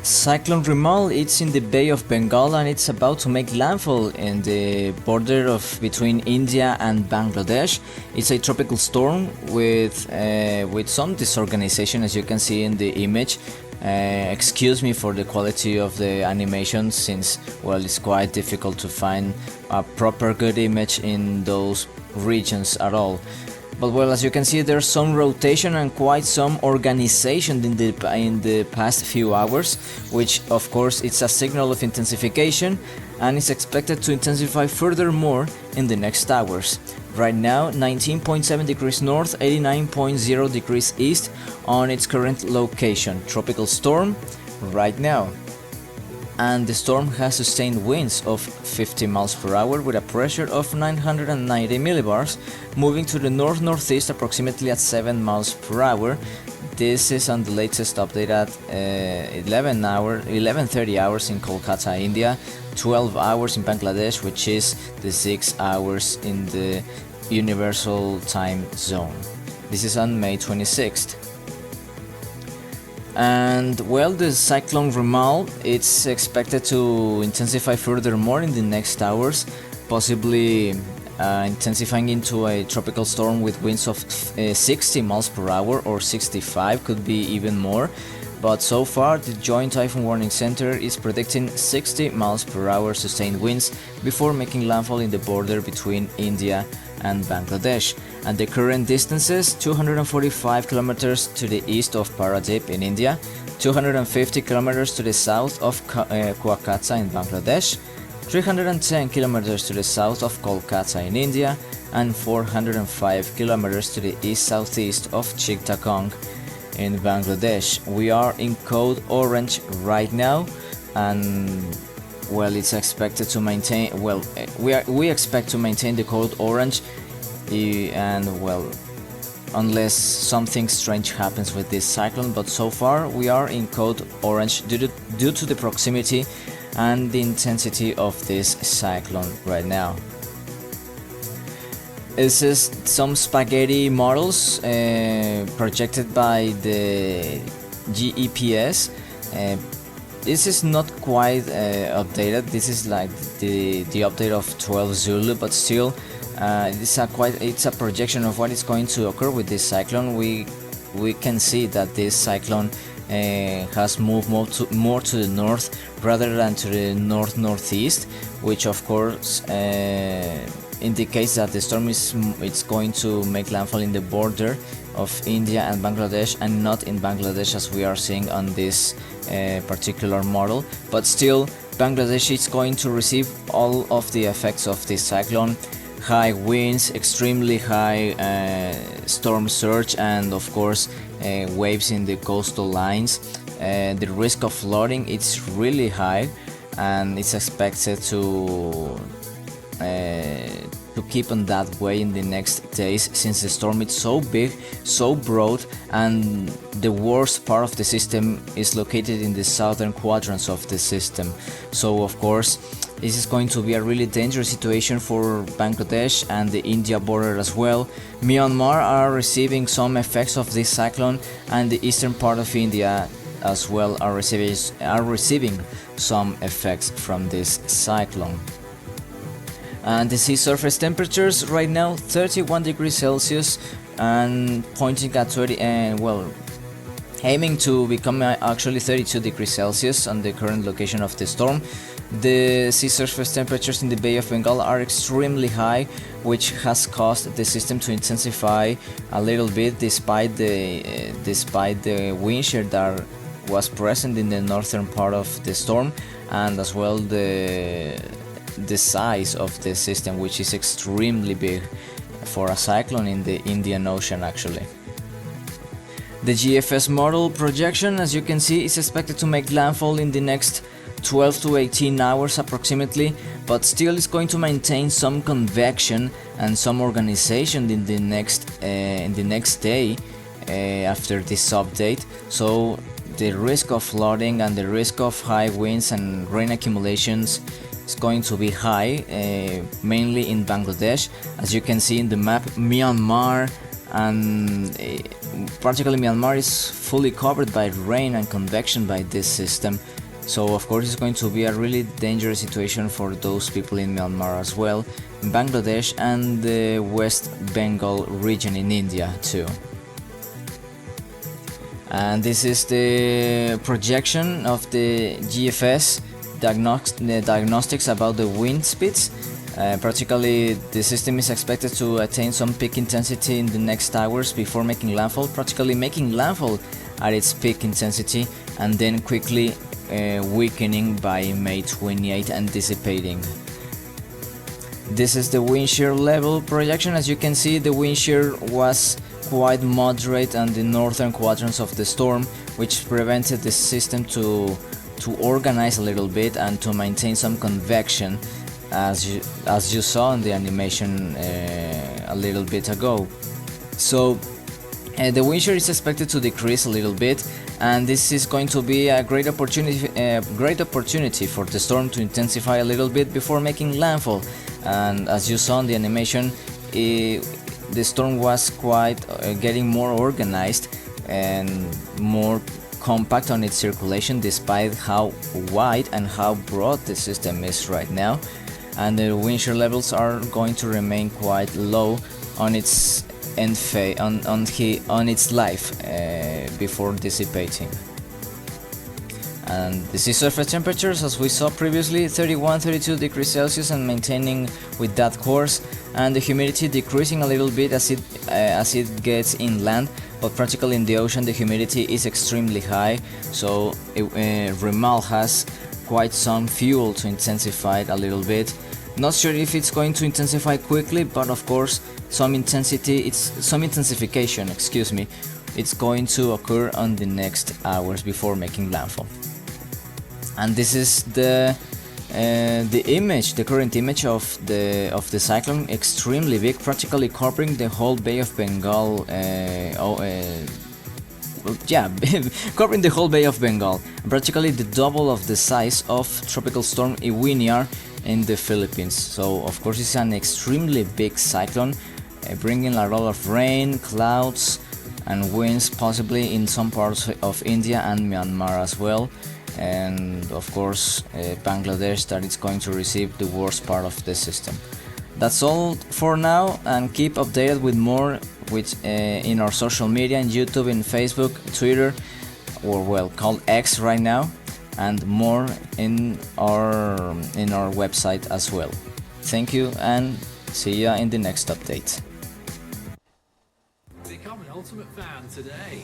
Cyclone Remal, it's in the Bay of Bengal and it's about to make landfall in the border of between India and Bangladesh. It's a tropical storm with some disorganization, as you can see in the image. Excuse me for the quality of the animation, since well, it's quite difficult to find a proper good image in those regions at all. But well, as you can see, there's some rotation and quite some organization in the past few hours, which of course it's a signal of intensification and is expected to intensify furthermore in the next hours. Right now, 19.7 degrees north, 89.0 degrees east on its current location. Tropical storm right now. And the storm has sustained winds of 50 miles per hour with a pressure of 990 millibars, moving to the north-northeast approximately at 7 miles per hour. This is on the latest update at 11:30 hours in Kolkata, India, 12 hours in Bangladesh, which is the 6 hours in the universal time zone. This is on May 26th. And well, the Cyclone Remal, it's expected to intensify furthermore in the next hours, possibly intensifying into a tropical storm with winds of 60 miles per hour or 65, could be even more. But so far, the Joint Typhoon Warning Center is predicting 60 miles per hour sustained winds before making landfall in the border between India and Bangladesh. And the current distances: 245 kilometers to the east of Paradip in India, 250 kilometers to the south of Kolkata in Bangladesh, 310 kilometers to the south of Kolkata in India, and 405 kilometers to the east-southeast of Chittagong in Bangladesh. We are in code orange right now, and well, it's expected to maintain. Well, we expect to maintain the code orange, and well, unless something strange happens with this cyclone. But so far, we are in code orange due to the proximity and the intensity of this cyclone right now. This is some spaghetti models projected by the GEPS. This is not quite updated. This is like the update of 12 Zulu, but still, it's a projection of what is going to occur with this cyclone. We can see that this cyclone has moved more to the north rather than to the north-northeast, which of course indicates that the storm it's going to make landfall in the border of India and Bangladesh, and not in Bangladesh as we are seeing on this particular model. But still, Bangladesh is going to receive all of the effects of this cyclone: high winds, extremely high storm surge, and of course waves in the coastal lines. The risk of flooding, it's really high, and it's expected to keep on that way in the next days, since the storm is so big, so broad, and the worst part of the system is located in the southern quadrants of the system. So of course, this is going to be a really dangerous situation for Bangladesh and the India border as well. Myanmar are receiving some effects of this cyclone, and the eastern part of India as well are receiving some effects from this cyclone. And the sea surface temperatures right now 31 degrees Celsius and pointing at 30, and well, aiming to become actually 32 degrees Celsius on the current location of the storm. The sea surface temperatures in the Bay of Bengal are extremely high, which has caused the system to intensify a little bit despite the wind shear that was present in the northern part of the storm, and as well the size of the system, which is extremely big for a cyclone in the Indian Ocean actually. The GFS model projection, as you can see, is expected to make landfall in the next 12 to 18 hours approximately, but still is going to maintain some convection and some organization in the next day after this update. So the risk of flooding and the risk of high winds and rain accumulations is going to be high, mainly in Bangladesh. As you can see in the map, Myanmar, and particularly Myanmar is fully covered by rain and convection by this system. So of course it's going to be a really dangerous situation for those people in Myanmar as well, in Bangladesh and the West Bengal region in India too. And this is the projection of the GFS diagnostics about the wind speeds. Practically the system is expected to attain some peak intensity in the next hours before making landfall, practically making landfall at its peak intensity and then quickly weakening by May 28 and dissipating. This is the wind shear level projection. As you can see, the wind shear was quite moderate on the northern quadrants of the storm, which prevented the system to organize a little bit and to maintain some convection, as you saw in the animation a little bit ago. So the wind shear is expected to decrease a little bit, and this is going to be a great opportunity for the storm to intensify a little bit before making landfall. And as you saw in the animation, the storm was quite getting more organized and more compact on its circulation, despite how wide and how broad the system is right now. And the wind shear levels are going to remain quite low on its end phase, on its life before dissipating. And the sea surface temperatures, as we saw previously, 31-32 degrees Celsius and maintaining with that course, and the humidity decreasing a little bit as it gets inland, but practically in the ocean the humidity is extremely high, so Remal has quite some fuel to intensify it a little bit. Not sure if it's going to intensify quickly, but of course some intensification, it's going to occur on the next hours before making landfall. And this is the current image of the cyclone, extremely big, practically covering the whole Bay of Bengal. Covering the whole Bay of Bengal, practically the double of the size of tropical storm Iwiniar in the Philippines. So of course it's an extremely big cyclone, bringing a lot of rain, clouds and winds, possibly in some parts of India and Myanmar as well. And of course Bangladesh, that it's going to receive the worst part of the system. That's all for now, and keep updated with more in our social media, in YouTube, in Facebook, Twitter, or well called X right now, and more in our website as well. Thank you and see ya in the next update. Become an Ultimate Fan today.